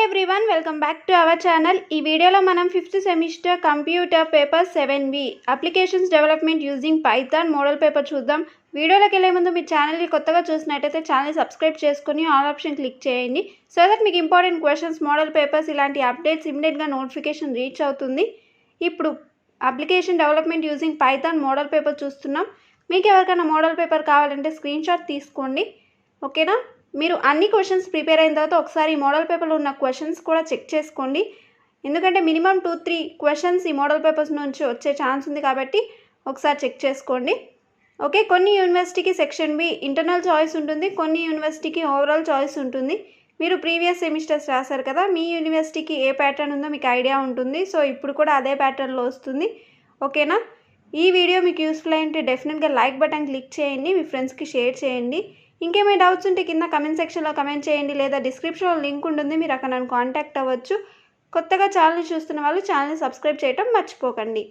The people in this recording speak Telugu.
Everyone, welcome back to our channel. ఈ వీడియోలో మనం 5th semester computer paper 7B applications development using Python model paper చూద్దాం. వీడియోలోకి వెళ్ళే ముందు మీ ఛానల్ని కొత్తగా చూసినట్టయితే ఛానల్ని సబ్స్క్రైబ్ చేసుకుని ఆల్ ఆప్షన్ క్లిక్ చేయండి. సో దట్ మీకు ఇంపార్టెంట్ క్వశ్చన్స్, మోడల్ పేపర్స్ ఇలాంటి అప్డేట్స్ ఇమ్మీడియట్గా నోటిఫికేషన్ రీచ్ అవుతుంది. ఇప్పుడు application development using Python model paper చూస్తున్నాం. మీకు ఎవరికైనా మోడల్ పేపర్ కావాలంటే స్క్రీన్ షాట్ తీసుకోండి, ఓకేనా. మీరు అన్ని క్వశ్చన్స్ ప్రిపేర్ అయిన తర్వాత ఒకసారి ఈ మోడల్ పేపర్లో ఉన్న క్వశ్చన్స్ కూడా చెక్ చేసుకోండి. ఎందుకంటే మినిమం 2-3 క్వశ్చన్స్ ఈ మోడల్ పేపర్స్ నుంచి వచ్చే ఛాన్స్ ఉంది కాబట్టి ఒకసారి చెక్ చేసుకోండి, ఓకే. కొన్ని యూనివర్సిటీకి సెక్షన్ బి ఇంటర్నల్ చాయిస్ ఉంటుంది, కొన్ని యూనివర్సిటీకి ఓవరాల్ చాయిస్ ఉంటుంది. మీరు ప్రీవియస్ సెమిస్టర్స్ రాశారు కదా, మీ యూనివర్సిటీకి ఏ ప్యాటర్న్ ఉందో మీకు ఐడియా ఉంటుంది. సో ఇప్పుడు కూడా అదే ప్యాటర్న్లో వస్తుంది, ఓకేనా. ఈ వీడియో మీకు యూస్ఫుల్ అయితే డెఫినెట్గా లైక్ బటన్ క్లిక్ చేయండి, మీ ఫ్రెండ్స్కి షేర్ చేయండి. ఇంకేమైనా డౌట్స్ ఉంటే కింద కమెంట్ సెక్షన్లో కమెంట్ చేయండి, లేదా డిస్క్రిప్షన్లో లింక్ ఉంటుంది, మీరు అక్కడ నన్ను కాంటాక్ట్ అవ్వచ్చు. కొత్తగా ఛానల్ని చూస్తున్న వాళ్ళు ఛానల్ని సబ్స్క్రైబ్ చేయడం మర్చిపోకండి.